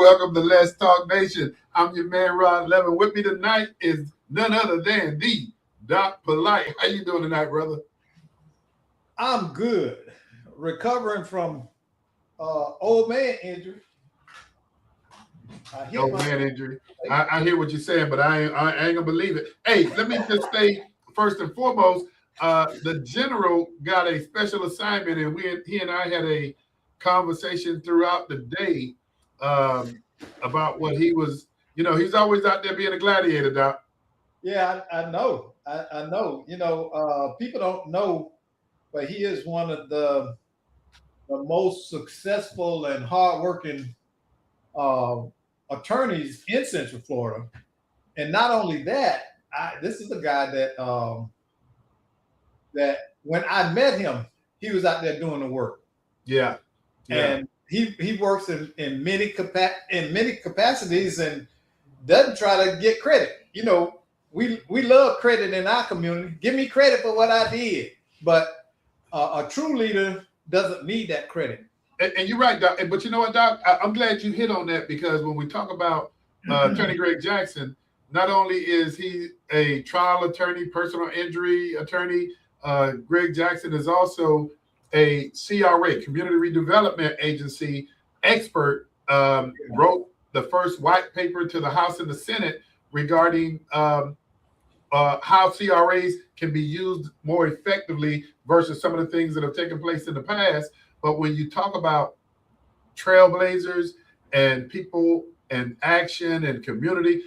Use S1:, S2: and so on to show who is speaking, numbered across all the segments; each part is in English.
S1: welcome to Let's Talk Nation. I'm your man, Ron Levin. With me tonight is none other than the Doc Polite. How you doing tonight, brother?
S2: I'm good. Recovering from old man injury.
S1: Old man injury. I hear what you're saying, but I ain't gonna believe it. Hey, let me just say first and foremost, the general got a special assignment, and he and I had a conversation throughout the day about what he was. He's always out there being a gladiator, Doc.
S2: Yeah, I know. I know. People don't know, but he is one of the most successful and hardworking attorneys in Central Florida. And not only that, this is the guy that when I met him, he was out there doing the work.
S1: Yeah.
S2: And he works in many capacities and doesn't try to get credit. We love credit in our community. Give me credit for what I did. But a true leader doesn't need that credit.
S1: And you're right, Doc. But you know what, Doc? I'm glad you hit on that, because when we talk about Attorney Greg Jackson, not only is he a trial attorney, personal injury attorney, Greg Jackson is also a CRA, Community Redevelopment Agency expert, wrote the first white paper to the House and the Senate regarding how CRAs can be used more effectively versus some of the things that have taken place in the past. But when you talk about trailblazers and people and action and community,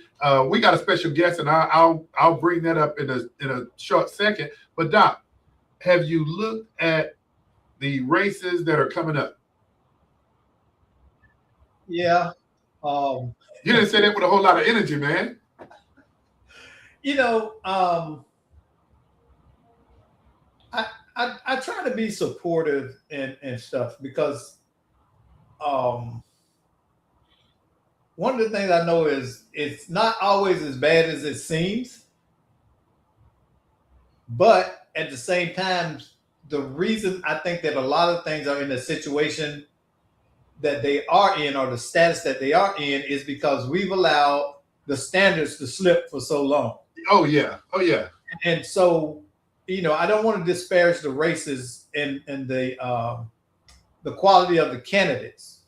S1: we got a special guest, and I'll bring that up in a short second. But Doc, have you looked at the races that are coming up?
S2: Yeah.
S1: You didn't say that with a whole lot of energy, man.
S2: I try to be supportive and stuff, because one of the things I know is it's not always as bad as it seems. But at the same time, the reason I think that a lot of things are in the situation that they are in, or the status that they are in, is because we've allowed the standards to slip for so long.
S1: Oh, yeah.
S2: And so, I don't want to disparage the races and the quality of the candidates.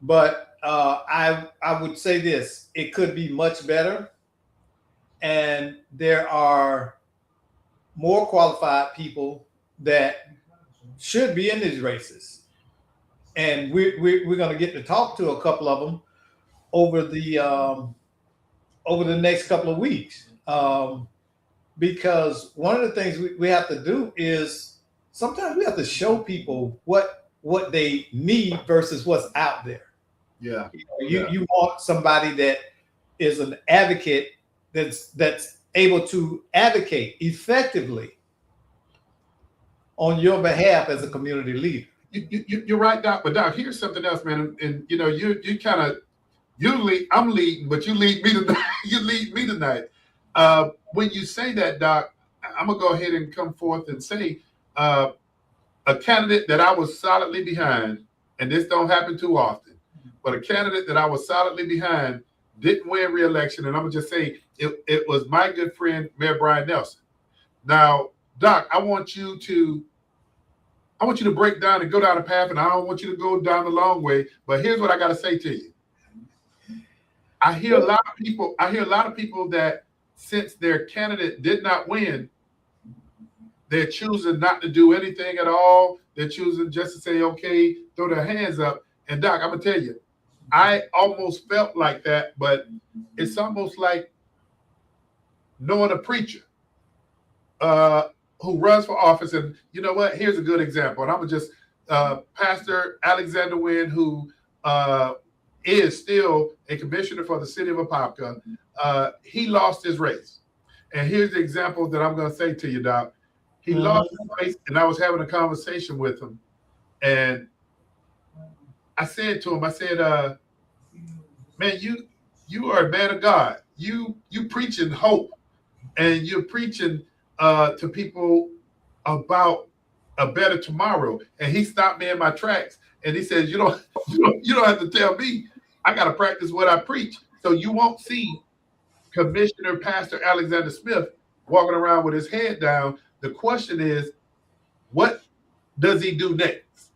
S2: But I would say this: it could be much better. And there are more qualified people that should be in these races. And we're going to get to talk to a couple of them over the next couple of weeks. Because one of the things we have to do is sometimes we have to show people what they need versus what's out there.
S1: Yeah.
S2: You want somebody that is an advocate that's able to advocate effectively on your behalf as a community leader.
S1: You're right, Doc. But Doc, here's something else, man. And you kind of I'm leading, but you lead me tonight. You lead me tonight. When you say that, Doc, I'm gonna go ahead and come forth and say a candidate that I was solidly behind, and this don't happen too often, but a candidate that I was solidly behind didn't win re-election, and I'm gonna just say it was my good friend Mayor Brian Nelson. Now, Doc, I want you to break down and go down the path, and I don't want you to go down the long way. But here's what I got to say to you. I hear a lot of people that, since their candidate did not win, they're choosing not to do anything at all. They're choosing just to say, okay, throw their hands up. And Doc, I'm gonna tell you, I almost felt like that, but it's almost like knowing a preacher who runs for office. And you know what? Here's a good example. And I'm gonna just Pastor Alexander Wynn, who is still a commissioner for the city of Apopka. He lost his race. And here's the example that I'm going to say to you, Doc. He lost his race, and I was having a conversation with him. And I said to him, man, you are a man of God. You preaching hope, and you're preaching to people about a better tomorrow. And he stopped me in my tracks, and he says, you don't have to tell me I got to practice what I preach. So you won't see Commissioner Pastor Alexander Smith walking around with his head down. The question is, what does he do next?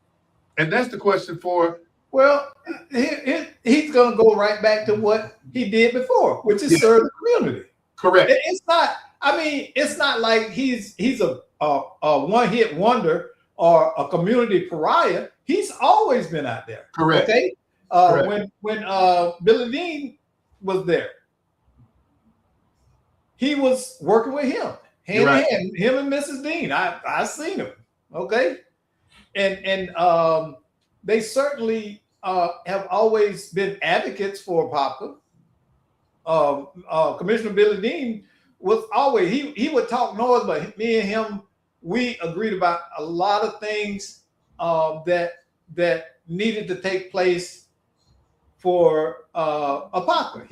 S1: And that's the question for.
S2: Well, he's going to go right back to what he did before, which is serve the community.
S1: Correct.
S2: It's not. I mean, it's not like he's a one-hit wonder or a community pariah. He's always been out there.
S1: Correct.
S2: Okay.
S1: Correct.
S2: When Billy Dean was there, he was working with him, hand in hand, him and Mrs. Dean. I seen him. Okay. And they certainly have always been advocates for Apopka. Commissioner Billy Dean was always, he would talk noise, but me and him, we agreed about a lot of things that needed to take place for Apopka.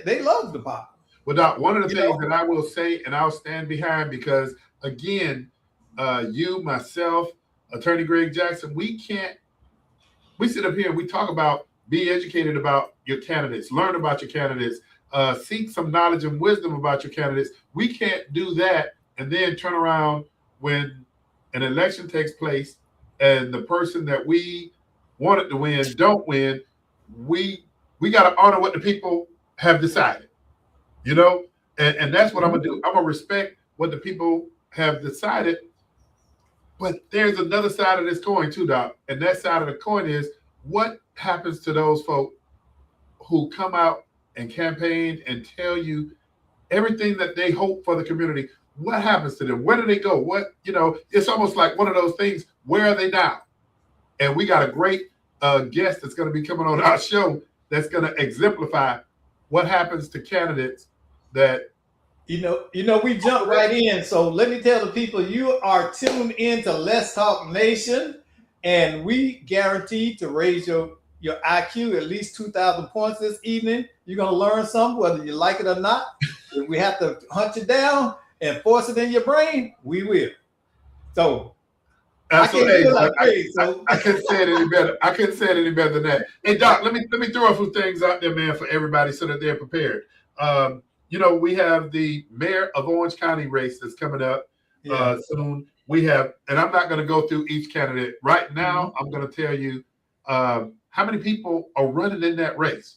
S2: They loved Apopka.
S1: Well, Doc, one of the things that I will say, and I'll stand behind, because again, you, myself, Attorney Greg Jackson, we sit up here and we talk about, be educated about your candidates, learn about your candidates, seek some knowledge and wisdom about your candidates. We can't do that and then turn around when an election takes place and the person that we wanted to win don't win. We got to honor what the people have decided, and that's what I'm gonna do. I'm gonna respect what the people have decided. But there's another side of this coin too, Doc. And that side of the coin is, what happens to those folk who come out and campaign and tell you everything that they hope for the community? What happens to them? Where do they go? It's almost like one of those things. Where are they now? And we got a great guest that's going to be coming on our show that's going to exemplify what happens to candidates that.
S2: We jump right in. So let me tell the people, you are tuned in to Let's Talk Nation, and we guarantee to raise your IQ at least 2,000 points this evening. You're going to learn something, whether you like it or not. If we have to hunt you down and force it in your brain, we will. So I couldn't
S1: say it any better. I couldn't say it any better than that. Hey, Doc, let me throw a few things out there, man, for everybody so that they're prepared. We have the mayor of Orange County race that's coming up soon. We have, and I'm not going to go through each candidate right now. Mm-hmm. I'm going to tell you how many people are running in that race.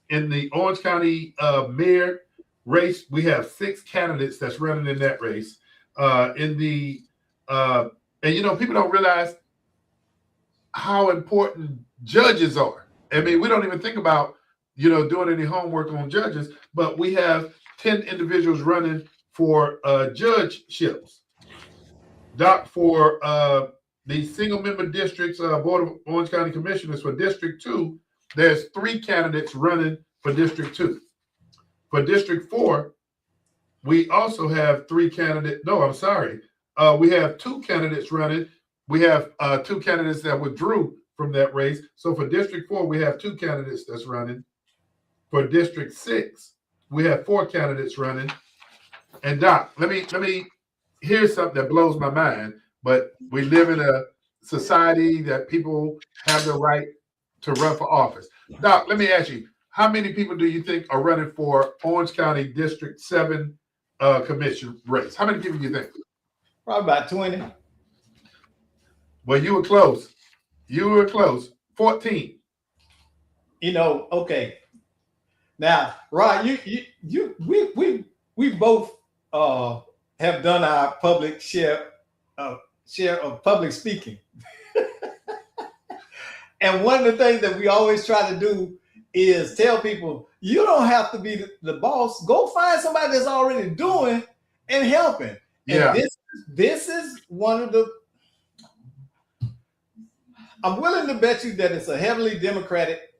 S1: In the Orange County mayor race, we have 6 candidates that's running in that race. And people don't realize how important judges are. I mean, we don't even think about doing any homework on judges, but we have 10 individuals running for judgeships. Doc, for the single member districts, Board of Orange County Commissioners for District 2, there's 3 candidates running for District 2. For District 4, we also have 3 candidates. No, I'm sorry. We have 2 candidates running. We have 2 candidates that withdrew from that race. So for District 4, we have 2 candidates that's running. For District 6, we have 4 candidates running. And Doc, let me here's something that blows my mind, but we live in a society that people have the right to run for office. Doc, let me ask you, how many people do you think are running for Orange County District 7 commission race? How many people do you think?
S2: Probably about 20.
S1: Well, you were close. 14.
S2: Okay. Now, Rod, we both have done our public share of public speaking. And one of the things that we always try to do is tell people, you don't have to be the boss. Go find somebody that's already doing and helping.
S1: Yeah.
S2: And this is one of the, I'm willing to bet you that it's a heavily Democratic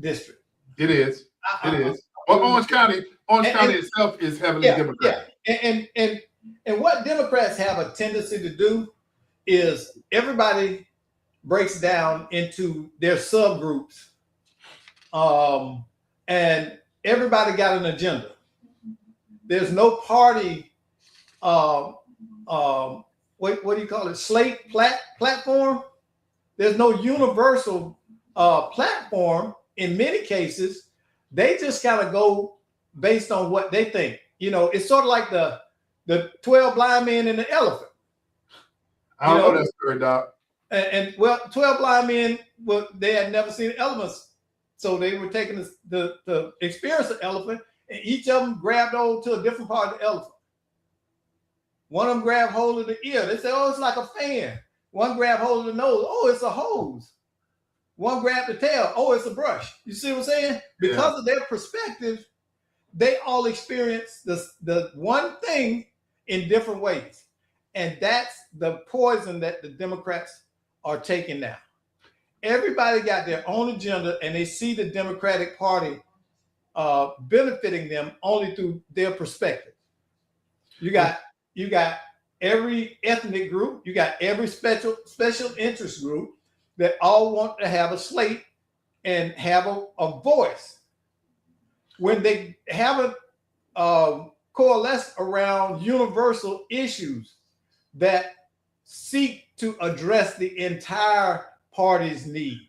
S2: district.
S1: It is. It is. Well, Orange County itself is heavily Democratic.
S2: Yeah. And what Democrats have a tendency to do is everybody breaks down into their subgroups, and everybody got an agenda. There's no party, what do you call it? Slate platform. There's no universal platform, in many cases, they just kind of go based on what they think. It's sort of like the 12 blind men and the elephant.
S1: I don't know that story, Doc.
S2: And 12 blind men, they had never seen elephants, so they were taking the experience of elephant, and each of them grabbed hold to a different part of the elephant. One of them grabbed hold of the ear. They said, "Oh, it's like a fan." One grabbed hold of the nose. "Oh, it's a hose." One grabbed the tail. "Oh, it's a brush." You see what I'm saying? Because of their perspective, they all experience the one thing in different ways. And that's the poison that the Democrats are taking now. Everybody got their own agenda, and they see the Democratic Party benefiting them only through their perspective. You got every ethnic group, you got every special interest group that all want to have a slate and have a voice. When they haven't coalesced around universal issues that seek to address the entire party's needs.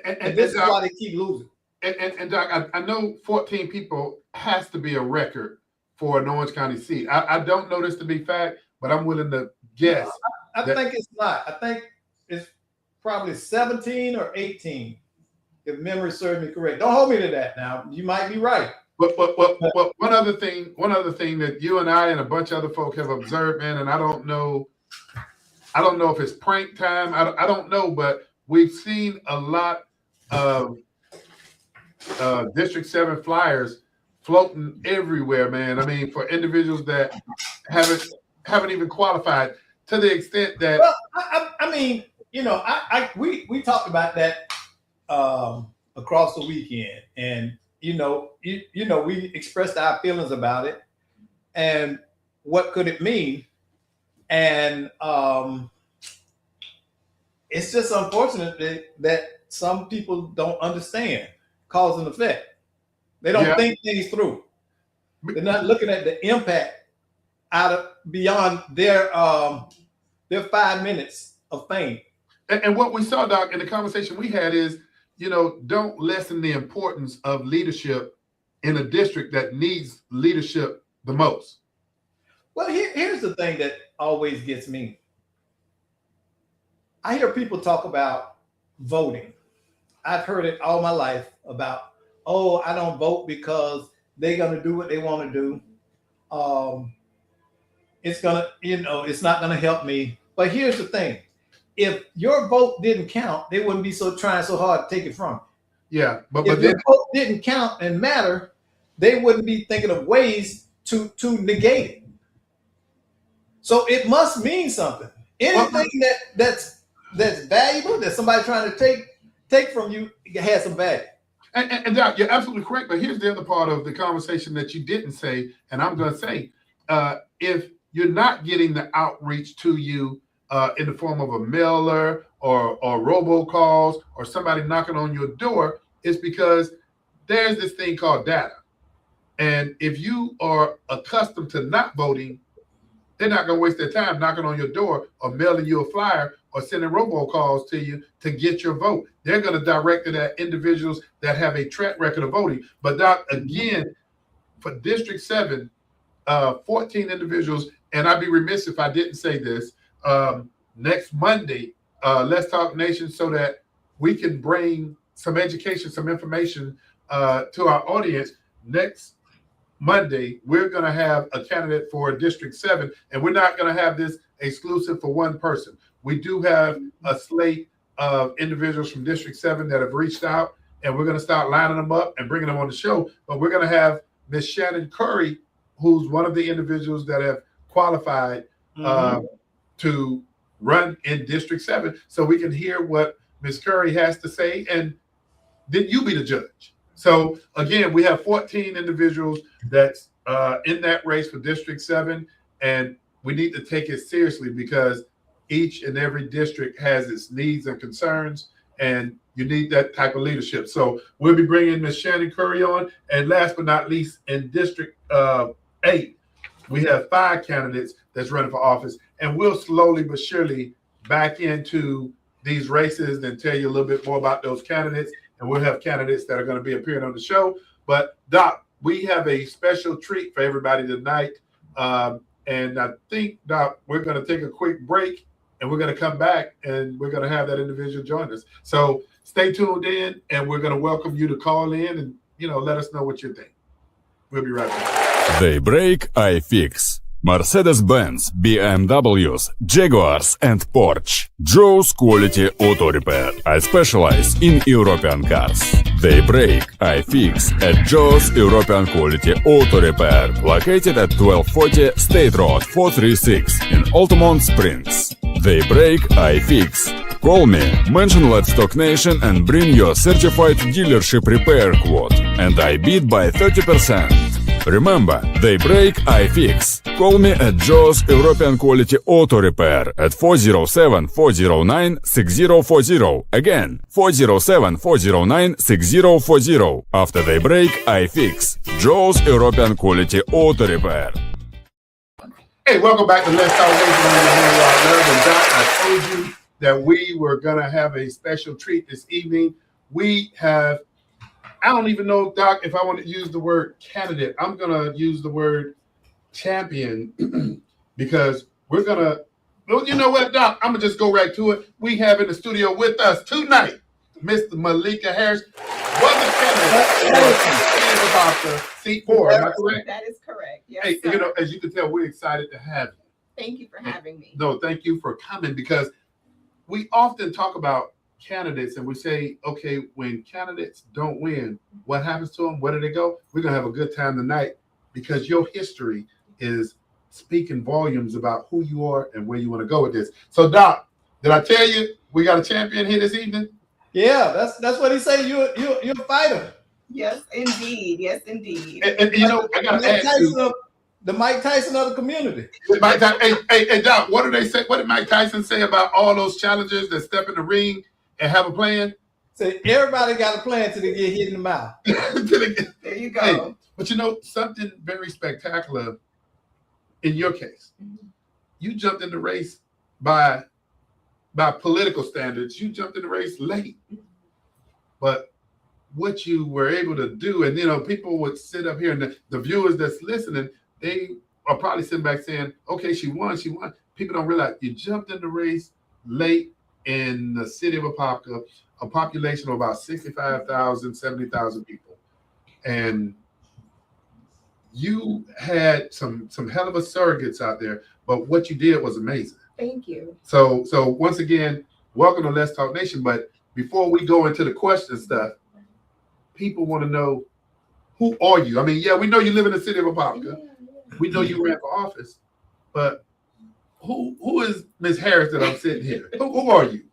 S2: And this is why they keep losing.
S1: And Doc, I know 14 people has to be a record for an Orange County seat. I don't know this to be fact, but I'm willing to guess.
S2: I think it's not. I think it's probably 17 or 18, if memory serves me correct. Don't hold me to that now. You might be right.
S1: But one other thing that you and I and a bunch of other folk have observed, man, and I don't know if it's prank time. I don't know, but we've seen a lot of District 7 flyers floating everywhere, man. I mean, for individuals that haven't even qualified, to the extent that.
S2: Well, I mean, we talked about that across the weekend, and we expressed our feelings about it, and what could it mean, and it's just unfortunate that some people don't understand cause and effect. They don't think things through. They're not looking at the impact beyond their 5 minutes of fame.
S1: And what we saw, Doc, in the conversation we had is, don't lessen the importance of leadership in a district that needs leadership the most.
S2: Well, here's the thing that always gets me. I hear people talk about voting. I've heard it all my life about, I don't vote because they're going to do what they want to do. It's not going to help me. But here's the thing. If your vote didn't count, they wouldn't be trying so hard to take it from you.
S1: Yeah, but
S2: if your vote didn't count and matter, they wouldn't be thinking of ways to negate it. So it must mean something. Anything that's valuable that somebody's trying to take from you has some value.
S1: And Doc, you're absolutely correct. But here's the other part of the conversation that you didn't say, and I'm going to say, if you're not getting the outreach to you in the form of a mailer or robocalls or somebody knocking on your door, it's because there's this thing called data. And if you are accustomed to not voting, they're not going to waste their time knocking on your door or mailing you a flyer or sending robocalls to you to get your vote. They're going to direct it at individuals that have a track record of voting. But Doc, again, for District 7, 14 individuals, and I'd be remiss if I didn't say this, next Monday, Let's Talk Nation, so that we can bring some education, some information to our audience. Next Monday, we're going to have a candidate for District 7, and we're not going to have this exclusive for one person. We do have a slate of individuals from District 7 that have reached out, and we're going to start lining them up and bringing them on the show. But we're going to have Miss Shannon Curry, who's one of the individuals that have qualified to run in District 7, so we can hear what Ms. Curry has to say, and then you be the judge. So again, we have 14 individuals that's in that race for District 7, and we need to take it seriously because each and every district has its needs and concerns, and you need that type of leadership. So we'll be bringing Ms. Shannon Curry on, and last but not least, in District 8, we have 5 candidates that's running for office, and we'll slowly but surely back into these races and tell you a little bit more about those candidates. And we'll have candidates that are going to be appearing on the show. But Doc, we have a special treat for everybody tonight. And I think, Doc, we're going to take a quick break and we're going to come back and we're going to have that individual join us. So stay tuned in and we're going to welcome you to call in and, let us know what you think. We'll be right back.
S3: Daybreak iFix. Mercedes-Benz, BMWs, Jaguars and Porsche. Joe's Quality Auto Repair. I specialize in European cars. Daybreak iFix at Joe's European Quality Auto Repair. Located at 1240 State Road 436 in Altamont Springs. Daybreak iFix. Call me, mention Let's Talk Nation and bring your certified dealership repair quote. And I beat by 30%. Remember, Daybreak iFix. Call me at Joe's European Quality Auto Repair at 407-409-6040. Again, 407-409-6040. After Daybreak iFix. Joe's European Quality Auto Repair.
S1: Hey, welcome back to Let's Talk Nation. And Doc, I told you that we were going to have a special treat this evening. We have, I don't even know, Doc, if I want to use the word candidate. I'm going to use the word champion because we're going to, well, you know what, Doc? I'm going to just go right to it. We have in the studio with us tonight, Mr. Malika Harris, was a candidate for seat 4. Am I correct?
S4: That is correct. Yes,
S1: hey,
S4: sir.
S1: As you can tell, we're excited to have you.
S4: Thank you for having me.
S1: No, thank you for coming because we often talk about candidates and we say, okay, when candidates don't win, what happens to them? Where do they go? We're going to have a good time tonight because your history is speaking volumes about who you are and where you want to go with this. So, Doc, did I tell you we got a champion here this evening?
S2: Yeah, that's what he said. You're a fighter.
S4: Yes, indeed. Yes, indeed.
S1: And I got to ask you.
S2: The Mike Tyson of the community.
S1: Hey, Doc, what did they say? What did Mike Tyson say about all those challengers that step in the ring and have a plan?
S2: So everybody got a plan till they get hit in the mouth.
S4: There you go.
S1: Hey, but something very spectacular in your case. You jumped in the race by political standards. You jumped in the race late. But what you were able to do, and people would sit up here and the viewers that's listening, they are probably sitting back saying, okay, she won. People don't realize you jumped in the race late in the city of Apopka, a population of about 65,000, 70,000 people. And you had some hell of a surrogates out there, but what you did was amazing.
S4: Thank you.
S1: So once again, welcome to Let's Talk Nation. But before we go into the question stuff, people want to know, who are you? I mean, yeah, we know you live in the city of Apopka. Yeah. We know you ran for office, but who is Ms. Harris that I'm sitting here? Who are you?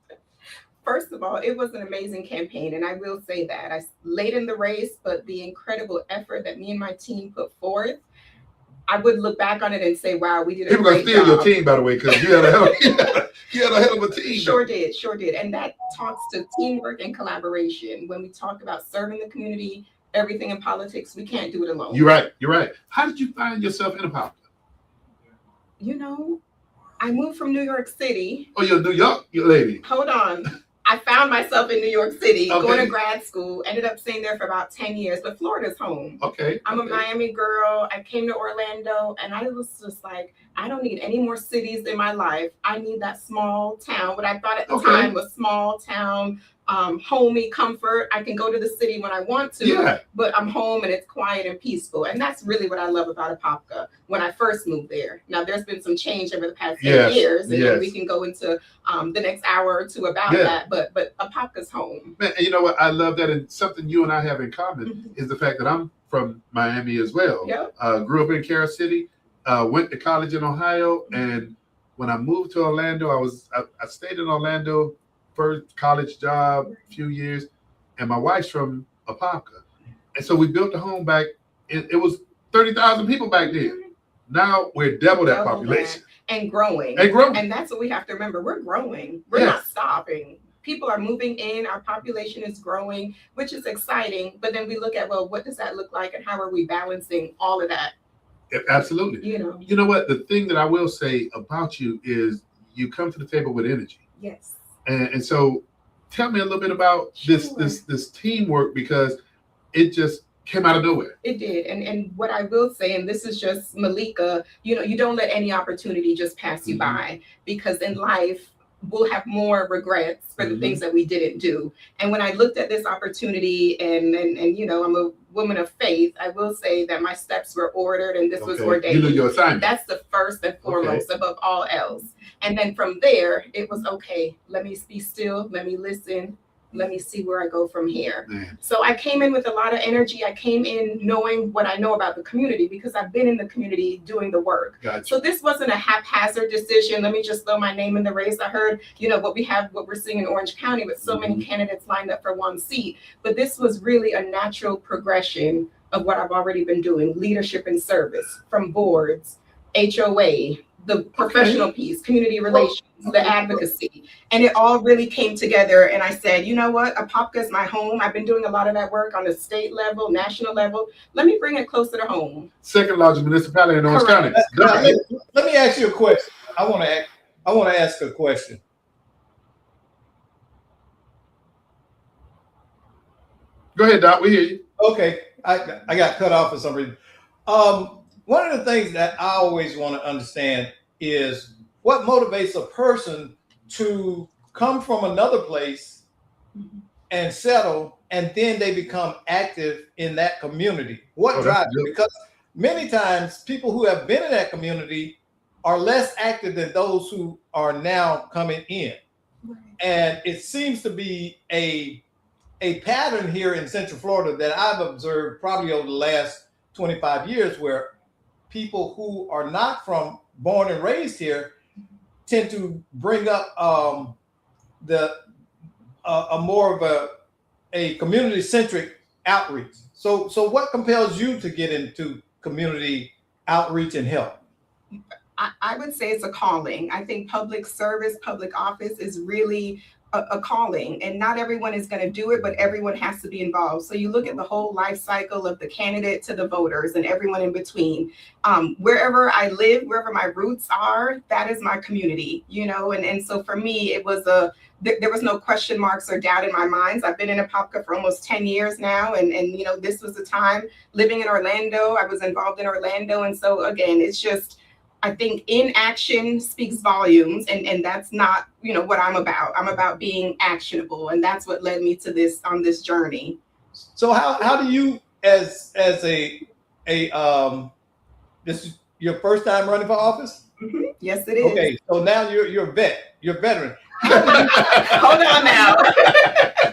S4: First of all, it was an amazing campaign, and I will say that. I late in the race, but the incredible effort that me and my team put forth, I would look back on it and say, wow, we did a great job. People are going to steal
S1: your team, by the way, because you had a hell of a team.
S4: Sure did. And that talks to teamwork and collaboration. When we talk about serving the community, everything in politics, we can't do it alone.
S1: You're right. How did you find yourself in Apopka?
S4: I moved from New York City.
S1: Oh, you're a New York lady.
S4: Hold on. I found myself in New York City, going to grad school, ended up staying there for about 10 years, but Florida's home.
S1: Okay.
S4: I'm a Miami girl. I came to Orlando, and I was just like, I don't need any more cities in my life. I need that small town, what I thought at the time was small town, homey comfort. I can go to the city when I want to, but I'm home and it's quiet and peaceful. And that's really what I love about Apopka when I first moved there. Now, there's been some change over the past 10 years, and then we can go into the next hour or two about that. But Apopka's home.
S1: Man, you know what? I love that. And something you and I have in common is the fact that I'm from Miami as well. Grew up in Carol City, went to college in Ohio. And when I moved to Orlando, I stayed in Orlando, first college job, a few years. And my wife's from Apopka. And so we built a home back. It was 30,000 people back then. Now we're double that population.
S4: And growing. And that's what we have to remember. We're growing. We're not stopping. People are moving in. Our population is growing, which is exciting. But then we look at, well, what does that look like? And how are we balancing all of that?
S1: Absolutely. You know what? The thing that I will say about you is you come to the table with energy.
S4: Yes.
S1: And so tell me a little bit about this teamwork, because it just came out of nowhere.
S4: It did. And what I will say, and this is just Malika, you don't let any opportunity just pass you by, because in life, we'll have more regrets for the things that we didn't do. And when I looked at this opportunity and I'm a woman of faith, I will say that my steps were ordered and this was ordained.
S1: You knew your assignment.
S4: That's the first and foremost above all else. And then from there, it was okay. Let me be still. Let me listen. Let me see where I go from here.
S1: Man.
S4: So I came in with a lot of energy. I came in knowing what I know about the community because I've been in the community doing the work.
S1: Gotcha.
S4: So this wasn't a haphazard decision. Let me just throw my name in the race. I heard, what we're seeing in Orange County with so many candidates lined up for one seat. But this was really a natural progression of what I've already been doing, leadership and service, from boards, HOA, the professional piece, community relations, the advocacy. And it all really came together. And I said, you know what? Apopka is my home. I've been doing a lot of that work on the state level, national level. Let me bring it closer to home.
S1: Second largest municipality in Orange County.
S2: Let me ask you a question. I want to ask a question.
S1: Go ahead, Doc. We hear you.
S2: Okay. I got cut off for some reason. One of the things that I always want to understand is what motivates a person to come from another place and settle, and then they become active in that community. What drives it? Because many times people who have been in that community are less active than those who are now coming in. Right. And it seems to be a pattern here in Central Florida that I've observed probably over the last 25 years, where people who are not born and raised here tend to bring up a more of a community-centric outreach. So what compels you to get into community outreach and help?
S4: I would say it's a calling. I think public service, public office is really a calling, and not everyone is going to do it, but everyone has to be involved. So you look at the whole life cycle of the candidate to the voters and everyone in between. Wherever I live, wherever my roots are, that is my community, and so for me, it was there was no question marks or doubt in my mind. I've been in Apopka for almost 10 years now. And this was the time living in Orlando. I was involved in Orlando. And so again, it's just, I think inaction speaks volumes, and that's not, what I'm about. I'm about being actionable, and that's what led me to this on this journey.
S2: So how do you, as a this is your first time running for office?
S4: Mm-hmm. Yes, it is.
S2: Okay, so now you're a veteran.
S4: Hold on now.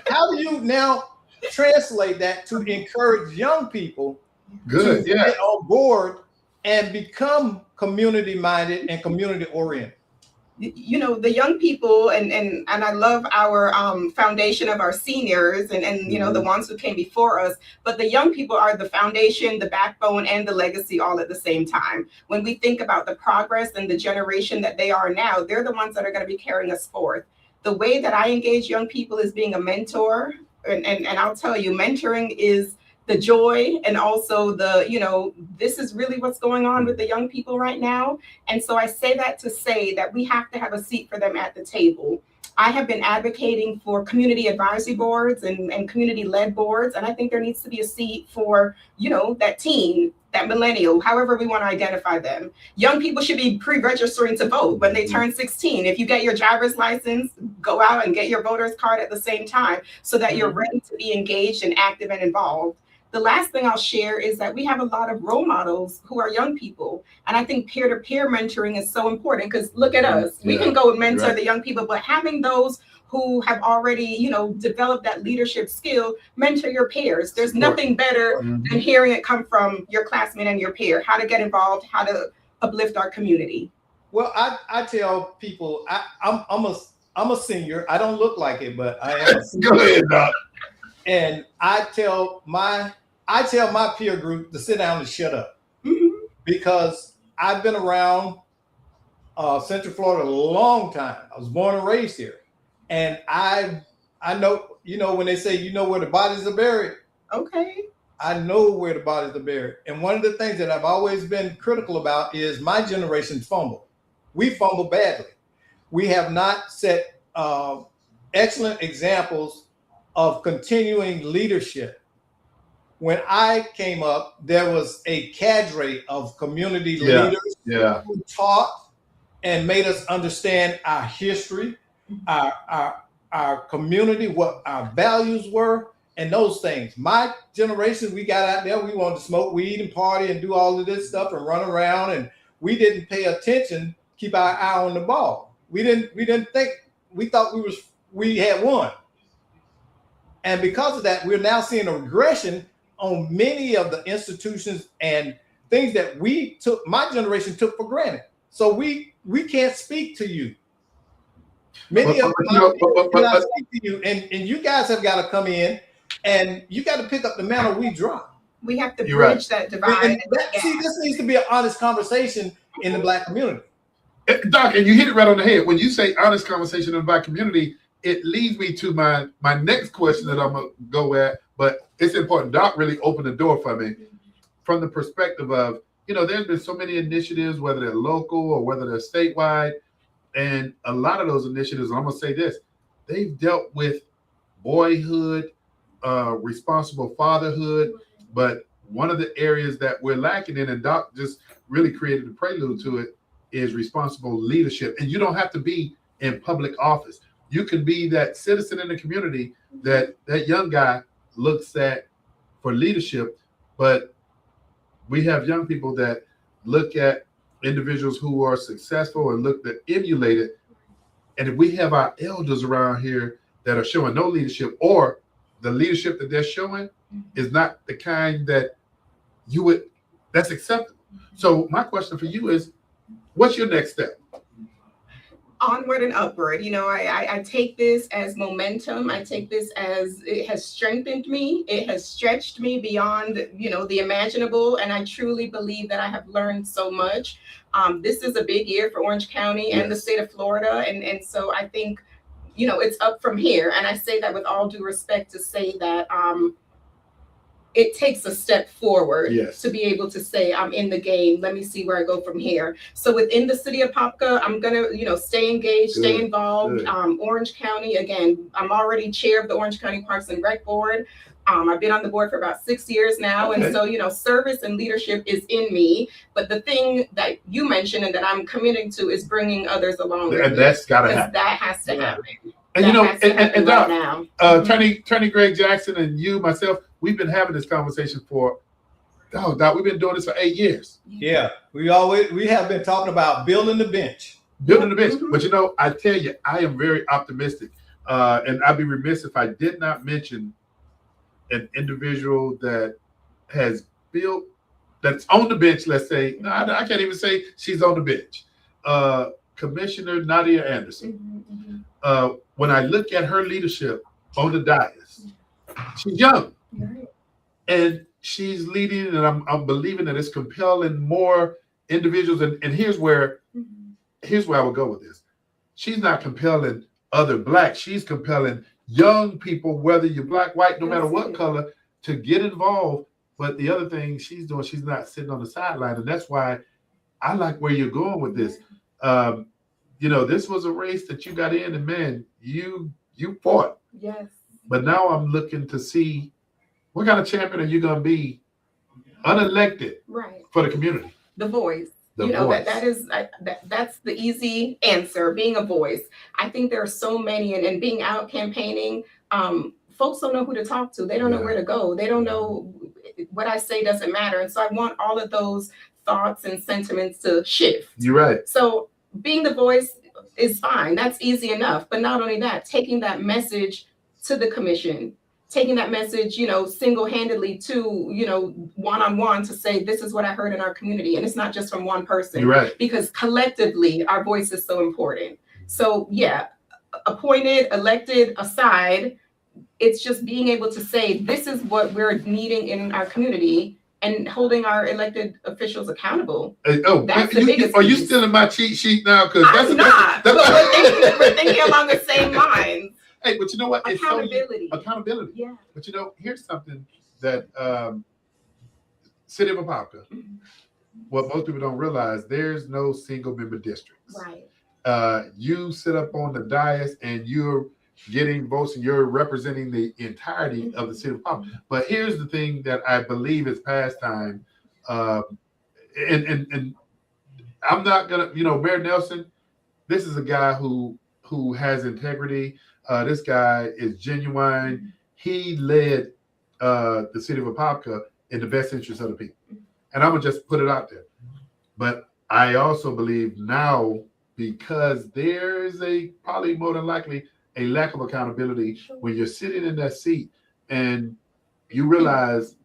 S2: How do you now translate that to encourage young people to get on board and become community minded and community oriented?
S4: The young people, and I love our foundation of our seniors and the ones who came before us, but the young people are the foundation, the backbone, and the legacy all at the same time. When we think about the progress and the generation that they are now, they're the ones that are going to be carrying us forth. The way that I engage young people is being a mentor, and I'll tell you, mentoring is the joy, and also this is really what's going on with the young people right now. And so I say that to say that we have to have a seat for them at the table. I have been advocating for community advisory boards and community-led boards, and I think there needs to be a seat for, that teen, that millennial, however we want to identify them. Young people should be pre-registering to vote when they turn 16. If you get your driver's license, go out and get your voter's card at the same time so that you're ready to be engaged and active and involved. The last thing I'll share is that we have a lot of role models who are young people. And I think peer-to-peer mentoring is so important, because look at us. We can go and mentor the young people, but having those who have already, developed that leadership skill, mentor your peers. There's nothing better than hearing it come from your classmate and your peer, how to get involved, how to uplift our community.
S2: Well, I tell people, I'm a senior. I don't look like it, but I am a senior.
S1: Go ahead, Doc.
S2: And I tell my peer group to sit down and shut up, because I've been around Central Florida a long time. I was born and raised here, and I know, when they say, where the bodies are buried.
S4: Okay.
S2: I know where the bodies are buried. And one of the things that I've always been critical about is my generation fumble. We fumble badly. We have not set excellent examples of continuing leadership. When I came up, there was a cadre of community leaders who taught and made us understand our history, our community, what our values were, and those things. My generation, we got out there, we wanted to smoke weed and party and do all of this stuff and run around, and we didn't pay attention, keep our eye on the ball. We didn't think, we thought we had won. And because of that, we're now seeing a regression on many of the institutions and things that my generation took for granted. So we can't speak to you. Many of us cannot speak to you, and you guys have got to come in, and you got to pick up the mantle we drop.
S4: We have to bridge that divide.
S2: See, this needs to be an honest conversation in the Black community.
S1: Doc, and you hit it right on the head. When you say honest conversation in the Black community, it leads me to my next question that I'm going to go at, but it's important. Doc really opened the door for me from the perspective of, there's been so many initiatives, whether they're local or whether they're statewide, and a lot of those initiatives, and I'm going to say this, they've dealt with boyhood, responsible fatherhood, but one of the areas that we're lacking in, and Doc just really created the prelude to it, is responsible leadership. And you don't have to be in public office. You can be that citizen in the community that young guy looks at for leadership, but we have young people that look at individuals who are successful and look to emulate it. And if we have our elders around here that are showing no leadership, or the leadership that they're showing is not the kind that that's acceptable. So my question for you is, what's your next step?
S4: Onward and upward. I take this as momentum. I take this as it has strengthened me. It has stretched me beyond, the imaginable. And I truly believe that I have learned so much. This is a big year for Orange County and the state of Florida. And so I think, it's up from here. And I say that with all due respect to say that it takes a step forward to be able to say, I'm in the game. Let me see where I go from here. So within the city of Popka, I'm going to, stay engaged, stay involved. Orange County, again, I'm already chair of the Orange County Parks and Rec Board. I've been on the board for about 6 years now. And so, service and leadership is in me. But the thing that you mentioned and that I'm committing to is bringing others along with me.
S1: And that's got to happen.
S4: That has to happen.
S1: And and
S4: right
S1: Doc,
S4: now.
S1: Attorney Greg Jackson and you, myself, we've been having this conversation for, Doc, we've been doing this for 8 years.
S2: Yeah, we have been talking about building the bench.
S1: Building the bench. But I tell you, I am very optimistic. And I'd be remiss if I did not mention an individual that has built, that's on the bench, let's say. No, I can't even say she's on the bench. Commissioner Nadia Anderson. When I look at her leadership on the dais, she's young, and she's leading, and I'm believing that it's compelling more individuals. And here's where I would go with this. She's not compelling other Blacks. She's compelling young people, whether you're Black, white, no matter what color, to get involved. But the other thing she's doing, she's not sitting on the sideline, and that's why I like where you're going with this. This was a race that you got in, and man, you fought.
S4: Yes.
S1: But now I'm looking to see what kind of champion are you going to be, unelected, for the community.
S4: The voice. That's the easy answer. Being a voice. I think there are so many, and being out campaigning, folks don't know who to talk to. They don't know where to go. They don't know what I say doesn't matter. And so I want all of those thoughts and sentiments to shift.
S1: You're right.
S4: So being the voice is fine. That's easy enough. But not only that, taking that message to the commission, taking that message, single-handedly to, one-on-one to say, this is what I heard in our community. And it's not just from one person.
S1: You're right.
S4: Because collectively, our voice is so important. So appointed, elected, aside, it's just being able to say, this is what we're needing in our community, and holding our elected officials accountable. That's the biggest
S1: Are you
S4: piece.
S1: still in my cheat sheet now? Because
S4: I'm not. But we're thinking along the same lines.
S1: Hey, but you know what?
S4: Accountability.
S1: Accountability.
S4: Yeah.
S1: But here's something that City of Apopka, what most people don't realize, there's no single member districts.
S4: Right.
S1: You sit up on the dais and you're getting votes and you're representing the entirety of the city of Apopka. But here's the thing that I believe is past time. And I'm not gonna, Mayor Nelson, this is a guy who has integrity. This guy is genuine. He led the city of Apopka in the best interest of the people. And I'm gonna just put it out there. But I also believe now, because there's probably more than likely a lack of accountability when you're sitting in that seat and you realize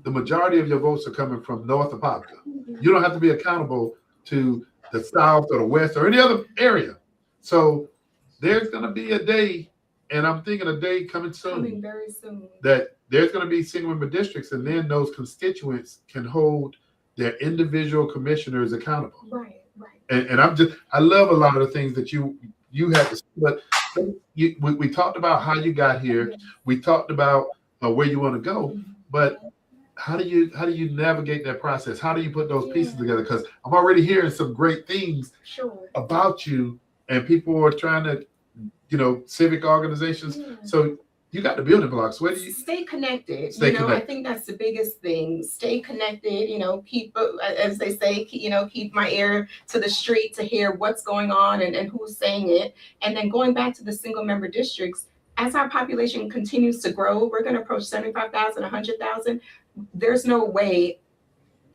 S1: the majority of your votes are coming from North Apopka. You don't have to be accountable to the South or the West or any other area. So there's going to be a day, and I'm thinking a day coming
S4: very soon,
S1: that there's going to be single member districts, and then those constituents can hold their individual commissioners accountable.
S4: Right.
S1: And I love a lot of the things that you had to say, but we talked about how you got here. We talked about where you want to go, but how do you navigate that process? How do you put those pieces together? Because I'm already hearing some great things about you, and people are trying to, civic organizations. So you got the building blocks. Where do you
S4: stay connected?
S1: Connected.
S4: I think that's the biggest thing. Stay connected. Keep, as they say, keep my ear to the street to hear what's going on and who's saying it. And then going back to the single member districts, as our population continues to grow, we're going to approach 75,000, 100,000. There's no way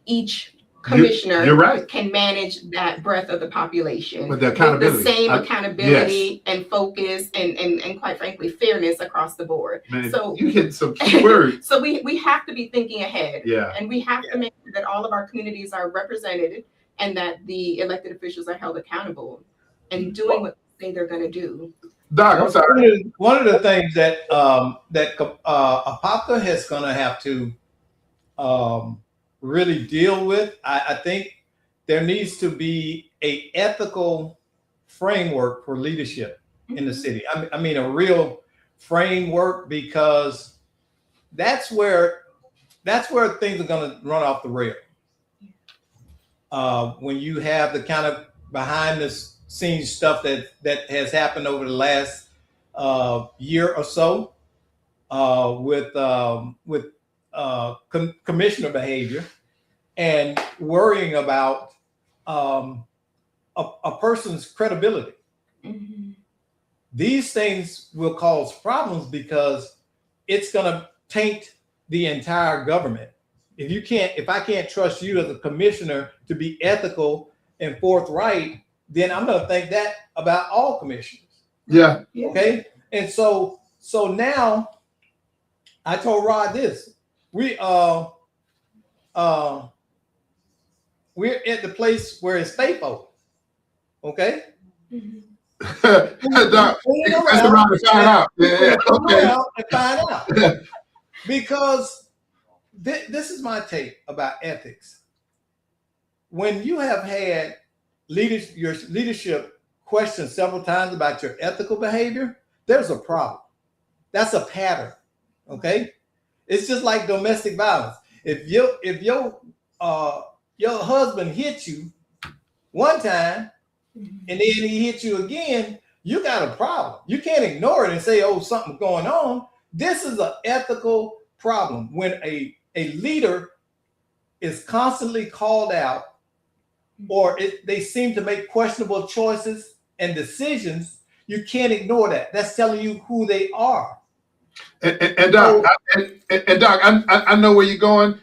S4: each commissioner
S1: You're right.
S4: can manage that breadth of the population
S1: with the accountability,
S4: with the same accountability and focus and quite frankly fairness across the board.
S1: Man,
S4: so
S1: you hit some key words.
S4: So we have to be thinking ahead, and we have to make sure that all of our communities are represented and that the elected officials are held accountable and doing what they say they're going to do.
S1: Doc, I'm sorry.
S2: One of the things that Apopka is going to have to really deal with, I think there needs to be a ethical framework for leadership in the city. I mean, a real framework, because that's where things are going to run off the rail. When you have the kind of behind the scenes stuff that has happened over the last year or so with commissioner behavior and worrying about a person's credibility. These things will cause problems because it's going to taint the entire government. If I can't trust you as a commissioner to be ethical and forthright, then I'm going to think that about all commissioners.
S1: Yeah.
S2: Okay. And so now I told Rod this. We're at the place where it's faithful. Okay.
S1: Doc, that's around to find out. Yeah. Okay.
S2: And find out. Because this is my take about ethics. When you have had your leadership questioned several times about your ethical behavior, there's a problem. That's a pattern. Okay. It's just like domestic violence. If your husband hit you one time and then he hit you again, you got a problem. You can't ignore it and say, oh, something's going on. This is an ethical problem. When a leader is constantly called out, or they seem to make questionable choices and decisions, you can't ignore that. That's telling you who they are.
S1: And Doc, I know where you're going,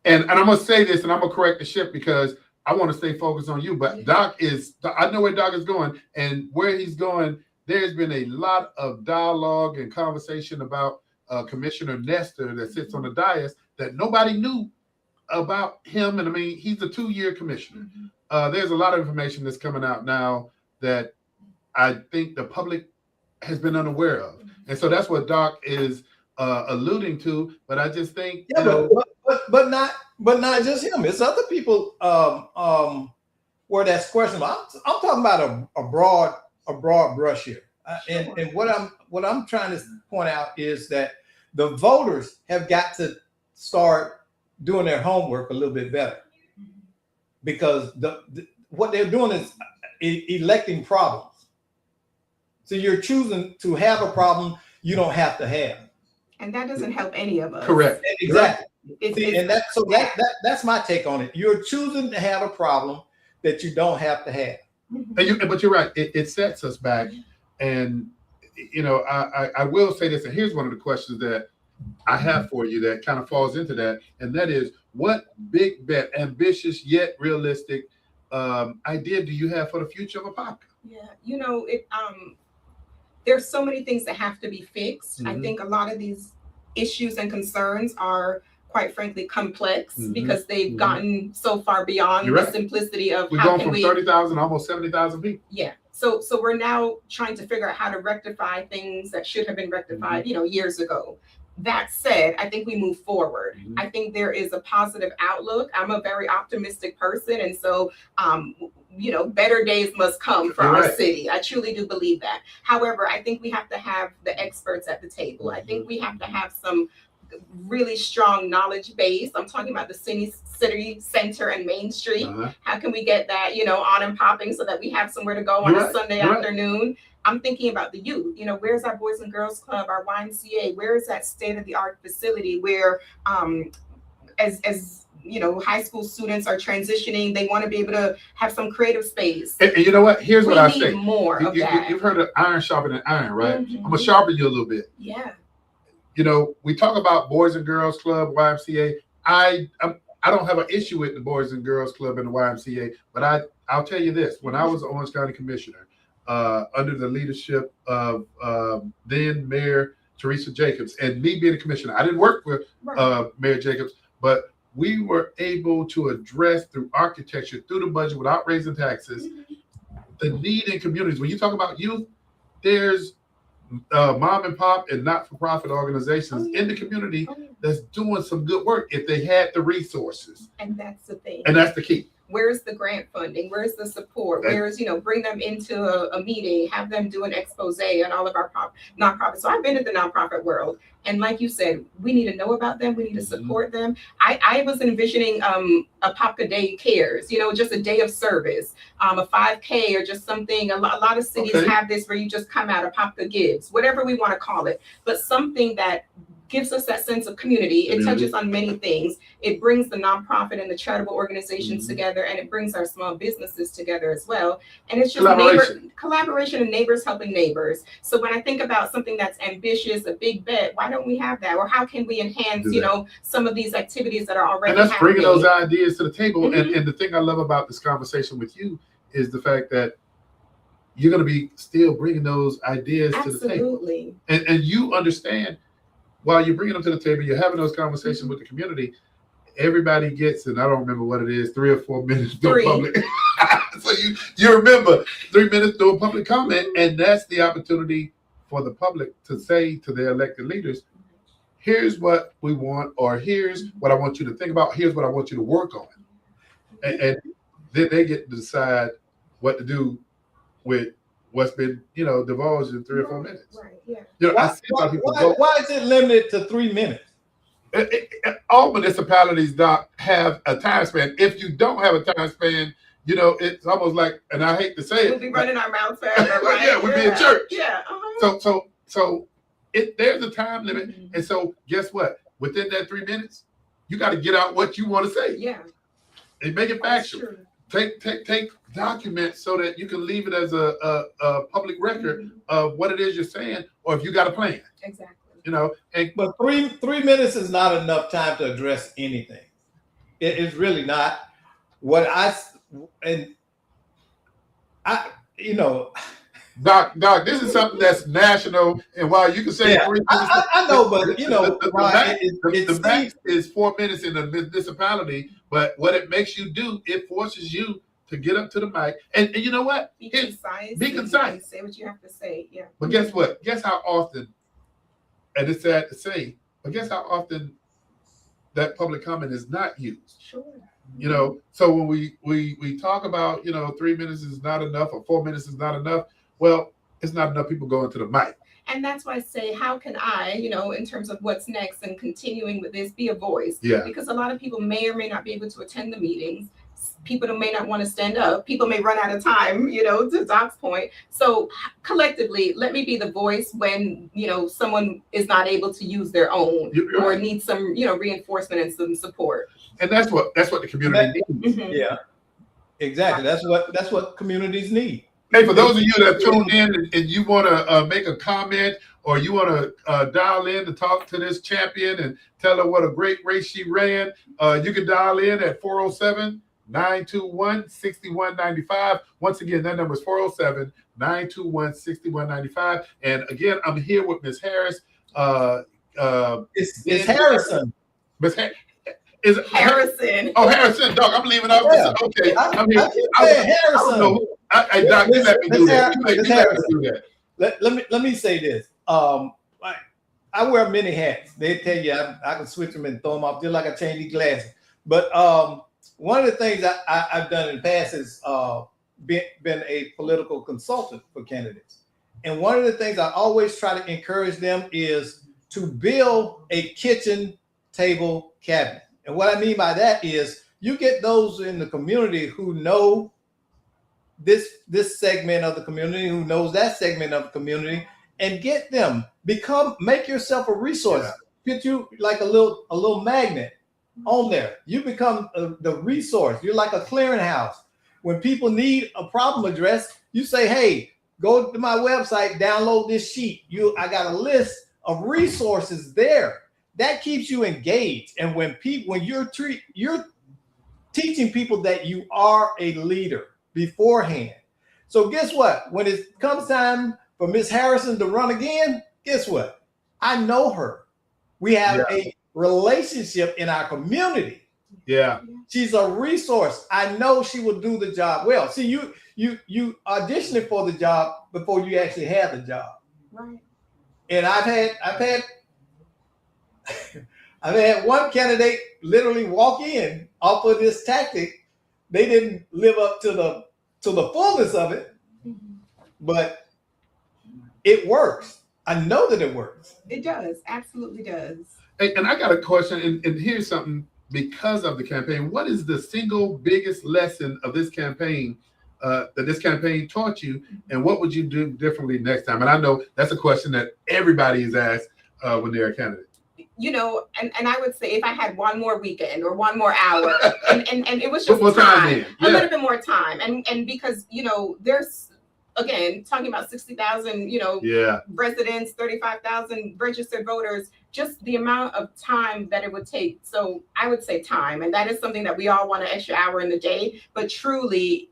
S1: and I'm gonna say this, and I'm gonna correct the ship because I want to stay focused on you. But I know where Doc is going, and where he's going. There's been a lot of dialogue and conversation about Commissioner Nestor that sits on the dais that nobody knew about him. And I mean, he's a 2-year commissioner. There's a lot of information that's coming out now that I think the public has been unaware of. And so that's what Doc is alluding to. But I just think,
S2: but not just him. It's other people where that's questionable. I'm talking about a broad brush here. And what I'm trying to point out is that the voters have got to start doing their homework a little bit better, because what they're doing is electing problems. So you're choosing to have a problem you don't have to have.
S4: And that doesn't help any of us.
S1: Correct.
S2: Exactly.
S4: It's
S2: And that's my take on it. You're choosing to have a problem that you don't have to have.
S1: But you're right. It sets us back. And, you know, I will say this, and here's one of the questions that I have for you that kind of falls into that. And that is, what big bet, ambitious yet realistic idea do you have for the future of Apopka?
S4: Yeah, you know, there's so many things that have to be fixed. I think a lot of these issues and concerns are, quite frankly, complex because they've gotten so far beyond the simplicity of
S1: We've
S4: how
S1: gone
S4: can
S1: from 30,000 to almost 70,000 people.
S4: Yeah. So we're now trying to figure out how to rectify things that should have been rectified, you know, years ago. That said, I think we move forward. I think there is a positive outlook. I'm a very optimistic person. And so, you know, better days must come for our city. I truly do believe that. However, I think we have to have the experts at the table. I think we have to have some really strong knowledge base. I'm talking about the city center and Main Street. How can we get that, you know, on and popping so that we have somewhere to go on a Sunday afternoon? I'm thinking about the youth. You know, where's our Boys and Girls Club, our YMCA? Where is that state-of-the-art facility where, as you know, high school students are transitioning, they want to be able to have some creative space.
S1: And you know what? Here's what I say.
S4: We need more of that.
S1: You've heard of iron sharpening iron, right? I'm gonna sharpen you a little bit.
S4: Yeah.
S1: You know, we talk about Boys and Girls Club, YMCA. I don't have an issue with the Boys and Girls Club and the YMCA, but I'll tell you this: when I was Orange County Commissioner, under the leadership of then Mayor Teresa Jacobs, and me being a commissioner, I didn't work with Mayor Jacobs, but we were able to address through architecture, through the budget, without raising taxes, the need in communities. When you talk about youth, there's mom and pop and not-for-profit organizations in the community that's doing some good work if they had the resources.
S4: And that's the thing.
S1: And that's the key.
S4: Where's the grant funding? Where's the support? Where's, you know, bring them into a meeting, have them do an expose on all of our nonprofits. So I've been in the nonprofit world. And like you said, we need to know about them. We need to support them. I was envisioning a Popka Day Cares, you know, just a day of service, a 5K or just something. A lot of cities have this where you just come out, a Popka Gives, whatever we want to call it, but something that gives us that sense of community. It touches on many things. It brings the nonprofit and the charitable organizations together, and it brings our small businesses together as well. And it's just collaboration and neighbors helping neighbors. So when I think about something that's ambitious, a big bet, why don't we have that? Or how can we enhance, you know, some of these activities that are already
S1: happening? And that's bringing those ideas to the table.
S4: Mm-hmm.
S1: And the thing I love about this conversation with you is the fact that you're going to be still bringing those ideas to the table. And you understand, while you're bringing them to the table, you're having those conversations with the community, everybody gets, and I don't remember what it is, 3 or 4 minutes doing public. So you remember 3 minutes doing public comment, and that's the opportunity for the public to say to their elected leaders, here's what we want, or here's what I want you to think about, here's what I want you to work on. And then they get to decide what to do with what's been, you know, divulged in 3 or 4 minutes. You know,
S2: why is it limited to 3 minutes?
S1: All municipalities don't have a time span. If you don't have a time span, you know, it's almost like, and I hate to say
S4: we'll be running our mouths forever, right?
S1: Yeah, we'll be in church.
S4: Yeah.
S1: So there's a time limit, and so guess what? Within that 3 minutes, you got to get out what you want to say.
S4: Yeah.
S1: And make it factual. Take documents so that you can leave it as a public record of what it is you're saying, or if you got a plan.
S4: Exactly.
S1: You know,
S2: but three minutes is not enough time to address anything. It's really not. You know,
S1: Doc, this is something that's national, and while you can say 3 minutes,
S2: I know, but you know,
S1: the max is 4 minutes in the municipality. But what it makes you do, it forces you to get up to the mic, and you know what?
S4: Be concise.
S1: Be concise.
S4: Say what you have to say. Yeah.
S1: But guess what? Guess how often, and it's sad to say, but guess how often that public comment is not used.
S4: Sure.
S1: You know, so when we talk about, you know, 3 minutes is not enough or 4 minutes is not enough, well, it's not enough people going to the mic.
S4: And that's why I say, how can I, you know, in terms of what's next and continuing with this, be a voice?
S1: Yeah.
S4: Because a lot of people may or may not be able to attend the meetings. people may not want to stand up. People may run out of time, to Doc's point. So collectively, let me be the voice when, someone is not able to use their own or needs some, reinforcement and some support.
S1: And that's what the community needs.
S4: Mhm.
S2: Yeah, exactly. That's what communities need.
S1: Hey, for those of you that tuned in and you want to make a comment or you want to dial in to talk to this champion and tell her what a great race she ran, you can dial in at 407-921-6195. Once again, that number is 407-921-6195. And again, I'm here with Miss Harris.
S2: It's Harrison.
S1: Miss is it
S4: Harrison?
S1: Oh, Harrison, Doc. I'm leaving out.
S2: Yeah.
S1: Okay, I'm here.
S2: Harrison.
S1: I don't know. Doc, you let me do that. You let me do that.
S2: Let me say this. I wear many hats. They tell you I can switch them and throw them off just like I change these glasses. But one of the things I've done in the past is been a political consultant for candidates. And one of the things I always try to encourage them is to build a kitchen table cabinet. And what I mean by that is you get those in the community who know this segment of the community, who knows that segment of the community, and get them make yourself a resource. Get you like a little magnet on there. You become the resource. You're like a clearinghouse. When people need a problem addressed, you say, hey, go to my website, download this sheet. I got a list of resources there. That keeps you engaged. And when you're teaching people that you are a leader beforehand. So guess what? When it comes time for Miss Harrison to run again, guess what? I know her. We have a relationship in our community.
S1: Yeah.
S2: She's a resource. I know she will do the job well. See, you auditioned for the job before you actually had the job.
S4: Right.
S2: And I've had one candidate literally walk in off of this tactic. They didn't live up to the fullness of it, but it works. I know that it works.
S4: It does, absolutely does.
S1: Hey, and I got a question, and here's something because of the campaign. What is the single biggest lesson of this campaign that this campaign taught you, and what would you do differently next time? And I know that's a question that everybody is asked when they're a candidate.
S4: And I would say if I had one more weekend or one more hour, and it was just time, a little bit more time, and because there's again talking about 60,000 residents, 35,000 registered voters, just the amount of time that it would take. So I would say time, and that is something that we all want an extra hour in the day, but truly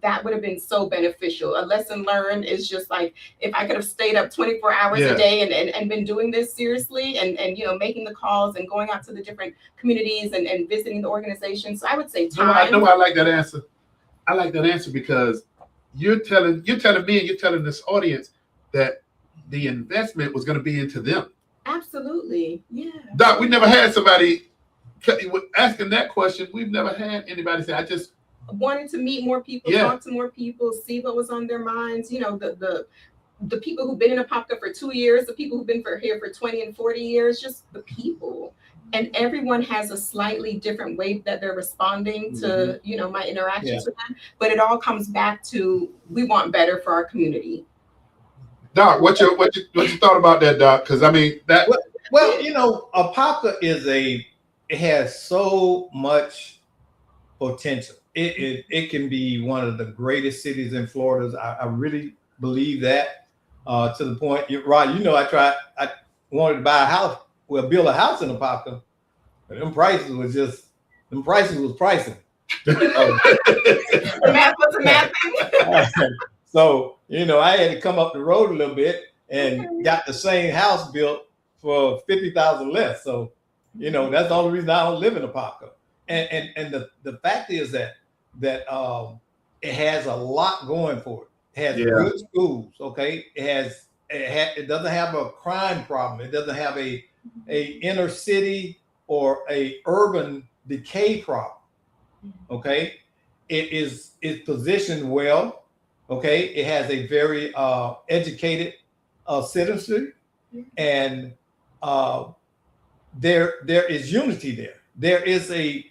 S4: that would have been so beneficial. A lesson learned is just like if I could have stayed up 24 hours a day and been doing this seriously and making the calls and going out to the different communities and visiting the organizations. So I would say time.
S1: I know I like that answer. I like that answer because you're telling me and you're telling this audience that the investment was going to be into them.
S4: Absolutely. Yeah.
S1: Doc, we never had somebody asking that question. We've never had anybody say, I just
S4: wanted to meet more people, talk to more people, see what was on their minds. The people who've been in Apopka for 2 years, the people who've been here for 20 and 40 years, just the people. And everyone has a slightly different way that they're responding to, my interactions with them. But it all comes back to we want better for our community.
S1: Doc, what you thought about that, Doc? Because I mean that.
S2: Well, Apopka it has so much potential. It can be one of the greatest cities in Florida. I really believe that to the point. Rod, I wanted to buy a house. Well, build a house in Apopka, but them prices was pricing.
S4: The math was a math thing.
S2: So, I had to come up the road a little bit and got the same house built for $50,000 less. So, that's the only reason I don't live in Apopka. And the fact is that it has a lot going for it. It has good schools, okay? It doesn't have a crime problem. It doesn't have a inner city or a urban decay problem, okay? It's positioned well, okay? It has a very educated citizenry, and there is unity there. There is a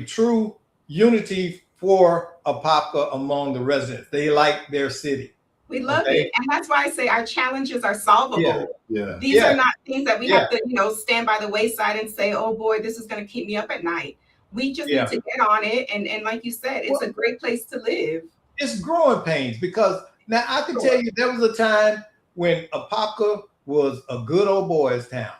S2: true unity for Apopka among the residents. They like their city.
S4: We love it. And that's why I say our challenges are solvable.
S1: Yeah.
S4: These are not things that we have to, stand by the wayside and say, oh boy, this is going to keep me up at night. We just need to get on it. And like you said, it's a great place to live.
S2: It's growing pains because now I can tell you there was a time when Apopka was a good old boys town.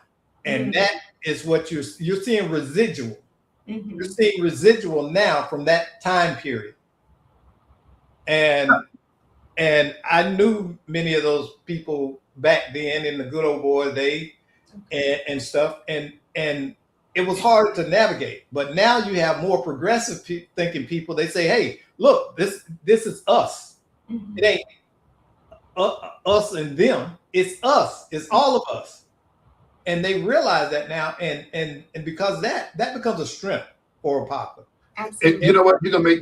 S2: And that is what you're seeing residual. You're seeing residual now from that time period. And I knew many of those people back then in the good old boy days and stuff. And it was hard to navigate. But now you have more progressive thinking people. They say, hey, look, this is us. It ain't us and them. It's us. It's all of us. And they realize that now. And because of that becomes a strength for Apopka.
S1: And you know what? You're gonna make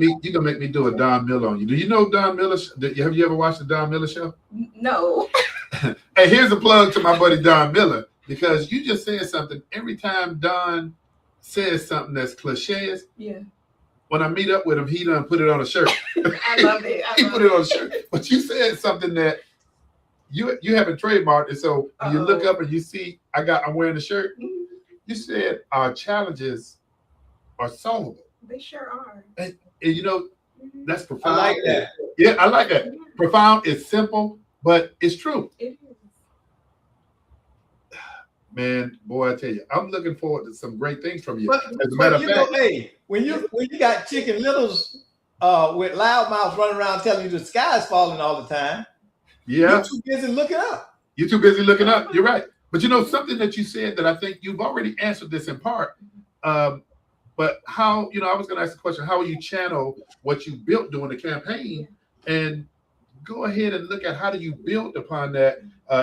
S1: me do a Don Miller on you. Do you know Don Miller? Have you ever watched the Don Miller show?
S4: No.
S1: Hey, here's a plug to my buddy Don Miller, because you just said something. Every time Don says something that's cliches, when I meet up with him, he done put it on a shirt.
S4: I love it.
S1: He put it on a shirt. But you said something that you haven't trademarked, and so when you look up and you see I'm wearing the shirt, you said our challenges are solvable.
S4: They sure are.
S1: And that's profound.
S2: I like that.
S1: Yeah, I like that. Profound is simple, but it's true.
S4: It is.
S1: Man, boy, I tell you, I'm looking forward to some great things from you.
S2: But,
S1: as a matter of fact,
S2: hey, when you got Chicken Littles with loudmouths running around telling you the sky's falling all the time, you're too busy looking up.
S1: You're too busy looking up. You're right. But something that you said that I think you've already answered this in part. But how, I was going to ask the question, how will you channel what you built during the campaign and go ahead and look at how do you build upon that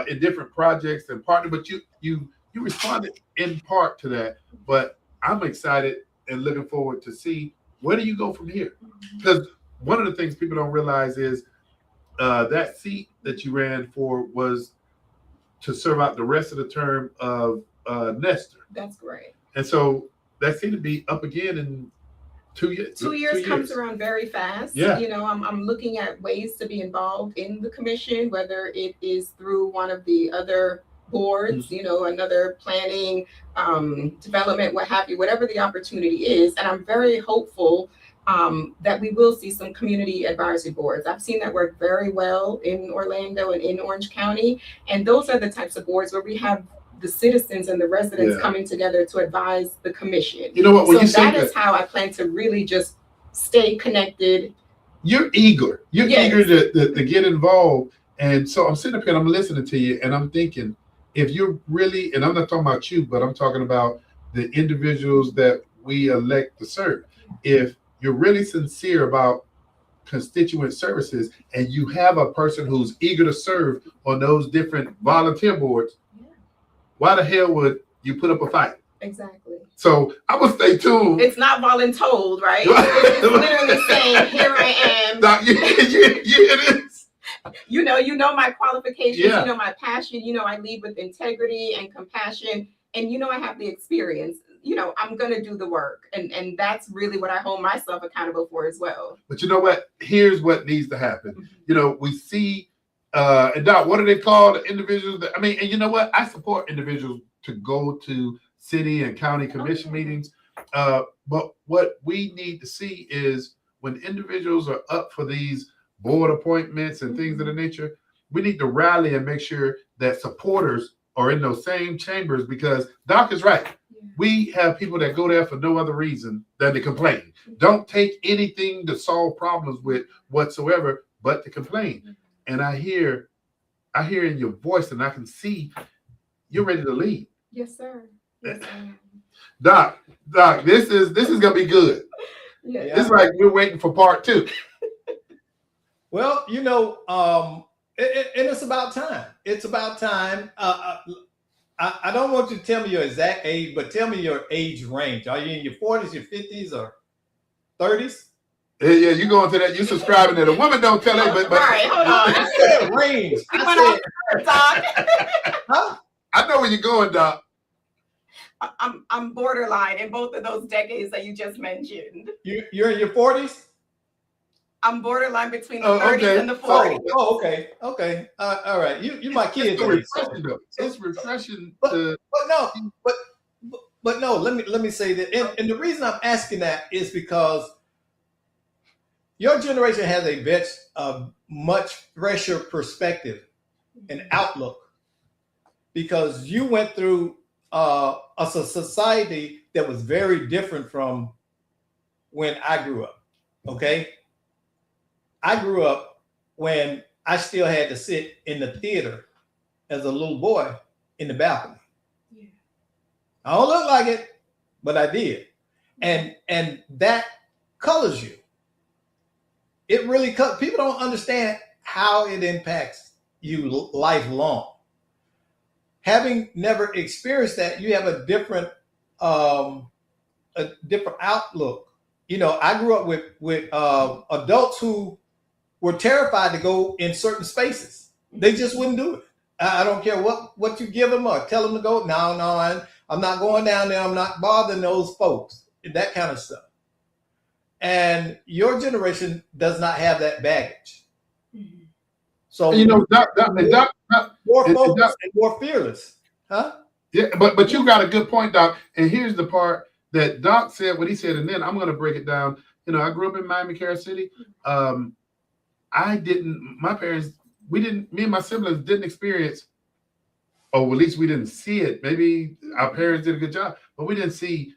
S1: in different projects and partner? But you responded in part to that, but I'm excited and looking forward to see where do you go from here? Because one of the things people don't realize is that seat that you ran for was to serve out the rest of the term of Nestor.
S4: That's great.
S1: And so that seemed to be up again in 2 years.
S4: 2 years comes around very fast.
S1: Yeah.
S4: I'm looking at ways to be involved in the commission, whether it is through one of the other boards, another planning, development, what have you, whatever the opportunity is. And I'm very hopeful that we will see some community advisory boards. I've seen that work very well in Orlando and in Orange County. And those are the types of boards where we have the citizens and the residents coming together to advise the commission.
S1: You know what? When
S4: so that is how I plan to really just stay connected.
S1: You're eager. You're eager to get involved. And so I'm sitting up here and I'm listening to you and I'm thinking, if you're really, and I'm not talking about you, but I'm talking about the individuals that we elect to serve. If you're really sincere about constituent services and you have a person who's eager to serve on those different volunteer boards, why the hell would you put up a fight?
S4: Exactly.
S1: So I will stay tuned.
S4: It's not voluntold, right? It's literally saying, here I am.
S1: Doc, it is.
S4: You know my qualifications, you know my passion, I lead with integrity and compassion, and I have the experience. I'm going to do the work. And that's really what I hold myself accountable for as well.
S1: But you know what? Here's what needs to happen. We see, and Doc, what are they called? Individuals that, and you know what? I support individuals to go to city and county commission meetings. But what we need to see is when individuals are up for these board appointments and things of the nature, we need to rally and make sure that supporters are in those same chambers, because Doc is right. We have people that go there for no other reason than to complain. Don't take anything to solve problems with whatsoever, but to complain. And I hear in your voice, and I can see you're ready to lead.
S4: Yes, sir. Yes, sir.
S1: Doc, this is gonna be good. It's like we're waiting for part 2.
S2: Well, and it's about time. It's about time. I don't want you to tell me your exact age, but tell me your age range. Are you in your 40s, your 50s, or 30s?
S1: Yeah, you going to that. You subscribing to the woman. Don't tell it, but
S4: all right, hold on.
S2: I said range.
S4: Huh?
S1: I know where you're going, Doc.
S4: I'm borderline in both of those decades that you just mentioned.
S2: You're in your 40s?
S4: I'm borderline between the 30s and the 40s.
S2: Okay. All right. You my kids.
S1: It's refreshing.
S2: But no. Let me say that, and the reason I'm asking that is because your generation has a much fresher perspective and outlook, because you went through a society that was very different from when I grew up. Okay. I grew up when I still had to sit in the theater as a little boy in the balcony. Yeah. I don't look like it, but I did. And that colors you. It really people don't understand how it impacts you lifelong. Having never experienced that, you have a different outlook. You know, I grew up with adults who were terrified to go in certain spaces. They just wouldn't do it. I don't care what you give them or tell them to go. No, I'm not going down there. I'm not bothering those folks. That kind of stuff. And your generation does not have that baggage. So
S1: you know,
S2: more focused and more fearless, huh?
S1: Yeah, but you got a good point, Doc. And here's the part that Doc said what he said, and then I'm going to break it down. You know, I grew up in Miami, Carol City. My parents, me and my siblings didn't experience, or at least we didn't see it. Maybe our parents did a good job, but we didn't see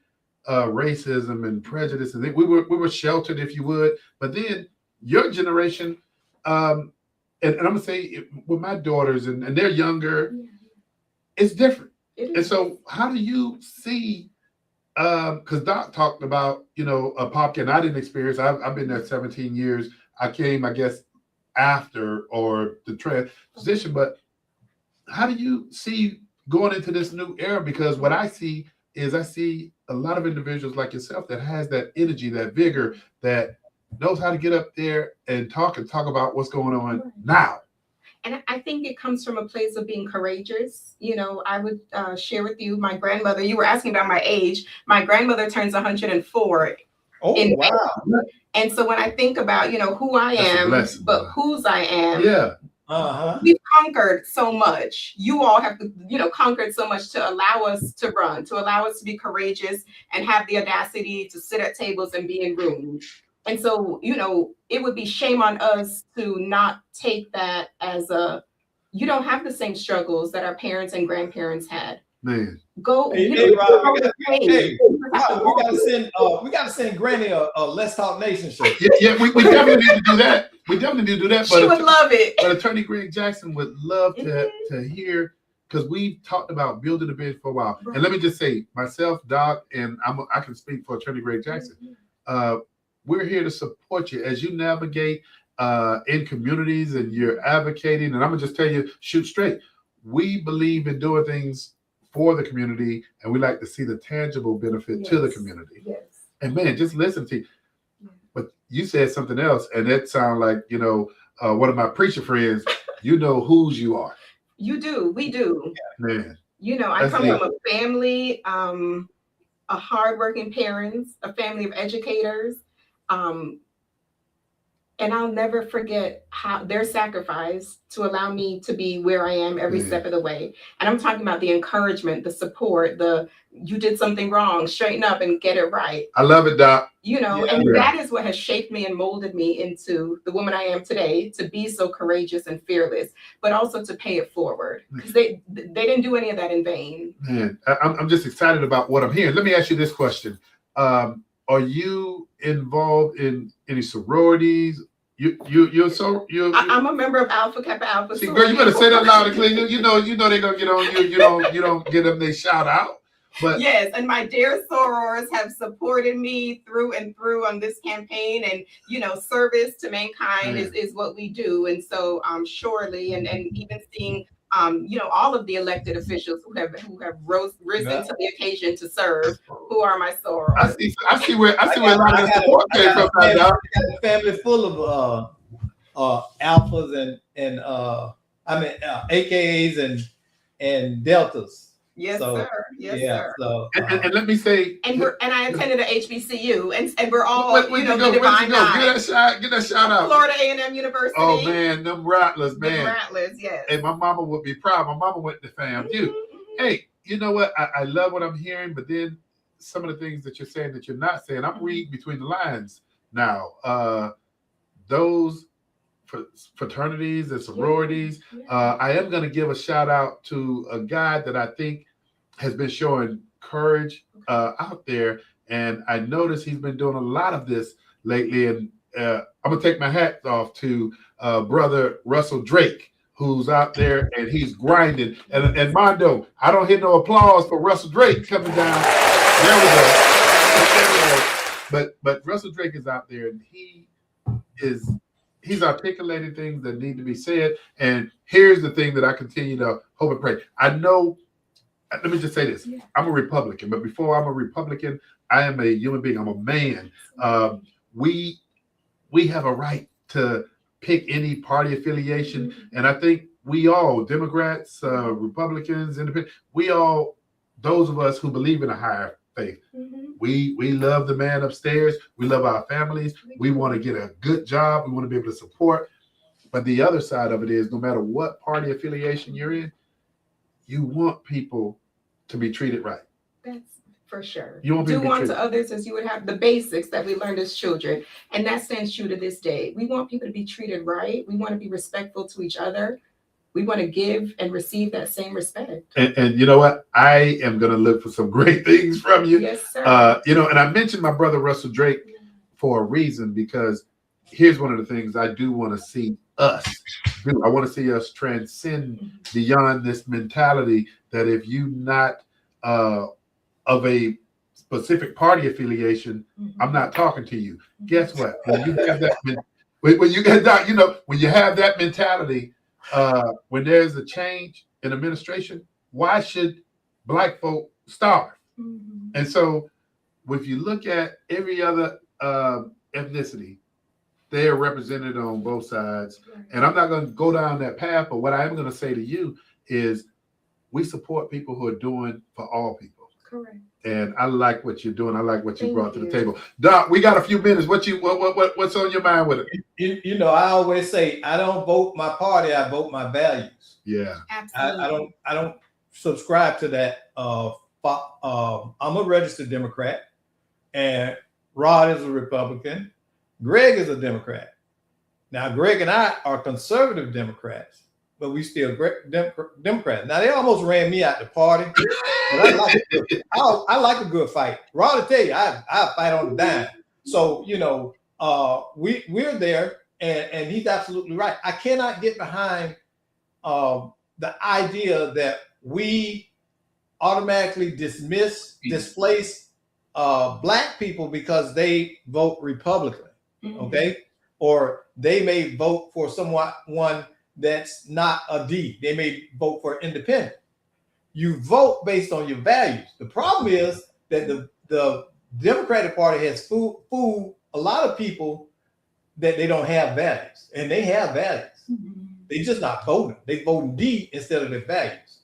S1: racism and prejudice. And we were sheltered, if you would. But then your generation, and I'm going to say with my daughters, and they're younger, it's different. And so how do you see, because Doc talked about, you know, a Popkin I didn't experience. I've been there 17 years. I came, I guess, after or the transition. But how do you see going into this new era? Because what I see is a lot of individuals like yourself that has that energy, that vigor, that knows how to get up there and talk about what's going on now.
S4: And I think it comes from a place of being courageous. You know, I would share with you, my grandmother, you were asking about my age. My grandmother turns 104.
S2: Oh, wow.
S4: May. And so when I think about, you know, who I am, but whose I am, we've conquered so much. You all have, you know, conquered so much to allow us to run, to allow us to be courageous and have the audacity to sit at tables and be in rooms. And so, you know, it would be shame on us to not take that as you don't have the same struggles that our parents and grandparents had.
S1: Man.
S2: Rob, we gotta send Granny a Let's Talk Nation shirt.
S1: Yeah, we definitely need to do that.
S4: She would love it.
S1: But Attorney Greg Jackson would love to hear, because we've talked about building a bridge for a while. Right. And let me just say, myself, Doc, and I can speak for Attorney Greg Jackson. We're here to support you as you navigate in communities and you're advocating. And I'm gonna just tell you, shoot straight. We believe in doing things for the community, and we like to see the tangible benefit to the community. Yes. And man, just listen to you. But you said something else, and that sounded like, you know, one of my preacher friends. You know whose you are.
S4: You do. We do.
S1: Man.
S4: You know, I come from a family, a hardworking parents, a family of educators. And I'll never forget how their sacrifice to allow me to be where I am every step of the way. And I'm talking about the encouragement, the support, you did something wrong, straighten up and get it right.
S1: I love it, Doc.
S4: You know, and that is what has shaped me and molded me into the woman I am today, to be so courageous and fearless, but also to pay it forward, because they didn't do any of that in vain. Man,
S1: I'm just excited about what I'm hearing. Let me ask you this question. Are you involved in any sororities? I'm
S4: a member of Alpha Kappa Alpha.
S1: See, girl, you better say that loud and clear. You know they're gonna get on you. You don't get them, they shout out. But
S4: yes, and my dear sorors have supported me through and through on this campaign, and you know, service to mankind is what we do. And so surely, and even seeing you know, all of the elected officials who have risen to the occasion to serve, who are my sorors.
S1: I see where a lot of the support came from. I got
S2: a family full of alphas and AKAs and deltas.
S4: Yes,
S2: So,
S4: sir. Yes,
S2: yeah.
S4: sir.
S2: So,
S1: And let me say,
S4: And I attended a HBCU, and we're all
S1: where'd
S4: the
S1: you go?
S4: Divine
S1: Get
S4: Nine.
S1: that shout out.
S4: Florida A&M University.
S1: Oh man, them Rattlers,
S4: The
S1: man.
S4: Rattlers, yes.
S1: Hey, my mama would be proud. My mama went to FAMU. Hey, you know what? I love what I'm hearing, but then some of the things that you're saying that you're not saying, I'm reading between the lines now. Those fraternities and sororities. I am going to give a shout out to a guy that I think has been showing courage out there, and I noticed he's been doing a lot of this lately. And I'm gonna take my hat off to brother Russell Drake, who's out there and he's grinding. And Mondo, I don't hear no applause for Russell Drake coming down. There we go. There we go. But Russell Drake is out there, and he's articulating things that need to be said. And here's the thing that I continue to hope and pray. I know, let me just say this. I'm a Republican, but before I'm a Republican, I am a human being. I'm a man. We have a right to pick any party affiliation. And I think we all, Democrats, Republicans, Independent, we all, those of us who believe in a higher faith, we love the man upstairs. We love our families. We want to get a good job. We want to be able to support. But the other side of it is, no matter what party affiliation you're in, you want people to be treated right.
S4: That's for sure.
S1: You want
S4: do
S1: people to be
S4: unto
S1: treated.
S4: others as you would have the basics that we learned as children. And that stands true to this day. We want people to be treated right. We want to be respectful to each other. We want to give and receive that same respect.
S1: And you know what? I am going to look for some great things from you.
S4: Yes, sir.
S1: And I mentioned my brother Russell Drake for a reason, because here's one of the things I do want to see us do. I want to see us transcend beyond this mentality that if you not of a specific party affiliation, I'm not talking to you. Guess what? When you have that, when you get that, when you have that mentality, when there's a change in administration, why should Black folk starve? And so, if you look at every other ethnicity, they are represented on both sides. And I'm not going to go down that path, but what I am going to say to you is we support people who are doing for all people.
S4: Correct.
S1: And I like what you're doing. I like what you brought to the table. Doc, we got a few minutes. What's on your mind with it?
S2: I always say, I don't vote my party, I vote my values.
S1: Yeah.
S4: Absolutely.
S2: I don't subscribe to that. I'm a registered Democrat, and Rod is a Republican. Greg is a Democrat. Now, Greg and I are conservative Democrats, but we still Democrats. Now, they almost ran me out the party, but I like a good fight. Rod will tell you, I fight on the dime. So, we're there, and he's absolutely right. I cannot get behind the idea that we automatically displace Black people because they vote Republican. Okay, or they may vote for one that's not a D. They may vote for independent. You vote based on your values. The problem is that the Democratic Party has fooled a lot of people that they don't have values, and they have values. They just not voting. They voting D instead of their values.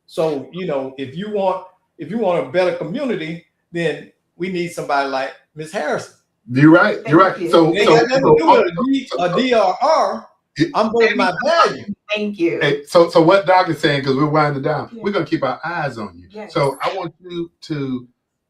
S2: So if you want a better community, then we need somebody like Ms. Harrison.
S1: You're right. You're right. So
S2: got nothing to do with a D or R. I'm voting my value.
S4: Thank you.
S1: Hey, so what Doc is saying, because we're winding down, we're going to keep our eyes on you.
S4: Yes.
S1: So I want you to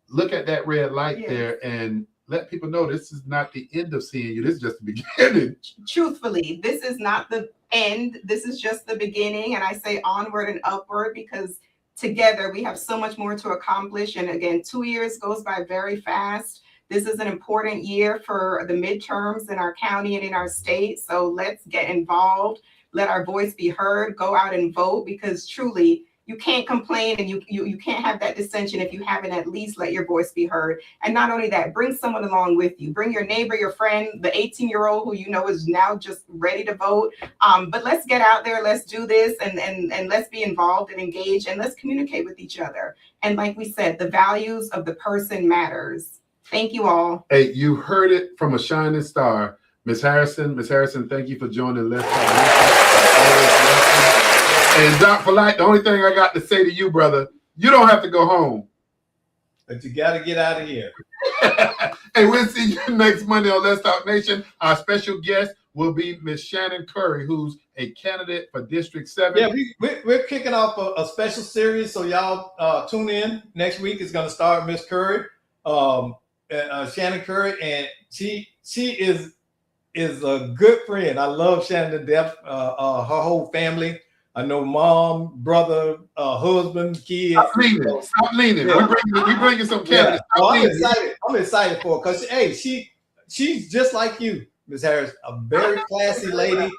S1: look at that red light there and let people know this is not the end of seeing you. This is just the beginning.
S4: Truthfully, this is not the end. This is just the beginning. And I say onward and upward because together we have so much more to accomplish. And again, 2 years goes by very fast. This is an important year for the midterms in our county and in our state. So let's get involved. Let our voice be heard. Go out and vote, because truly you can't complain and you can't have that dissension if you haven't at least let your voice be heard. And not only that, bring someone along with you. Bring your neighbor, your friend, the 18-year-old who is now just ready to vote. But let's get out there. Let's do this and let's be involved and engaged, and let's communicate with each other. And like we said, the values of the person matters. Thank you all.
S1: Hey, you heard it from a shining star. Ms. Harrison, thank you for joining Let's Talk. And Doc Polite, the only thing I got to say to you, brother, You don't have to go home.
S2: But you got to get out of here.
S1: Hey, we'll see you next Monday on Let's Talk Nation. Our special guest will be Miss Shannon Curry, who's a candidate for District 7.
S2: Yeah, we're kicking off a special series, so y'all tune in. Next week is going to start Miss Curry, Shannon Curry, and she is a good friend. I love Shannon to death. Her whole family. I know mom, brother, husband, kids.
S1: Stop leaning. Stop leaning.
S2: Yeah.
S1: We bringing some candidates.
S2: Yeah. I'm excited for her because hey, she's just like you, Ms. Harris, a very classy lady,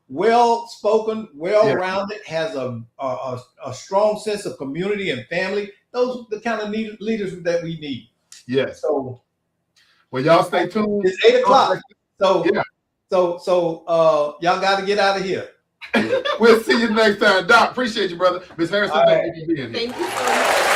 S2: well spoken, well rounded, has a strong sense of community and family. Those are the kind of leaders that we need.
S1: Yes.
S2: So,
S1: well, y'all stay tuned.
S2: It's 8 o'clock. So y'all got to get out of here.
S1: We'll see you next time. Doc, appreciate you, brother. Ms. Harrison, thank you for being here.
S4: Thank you so much.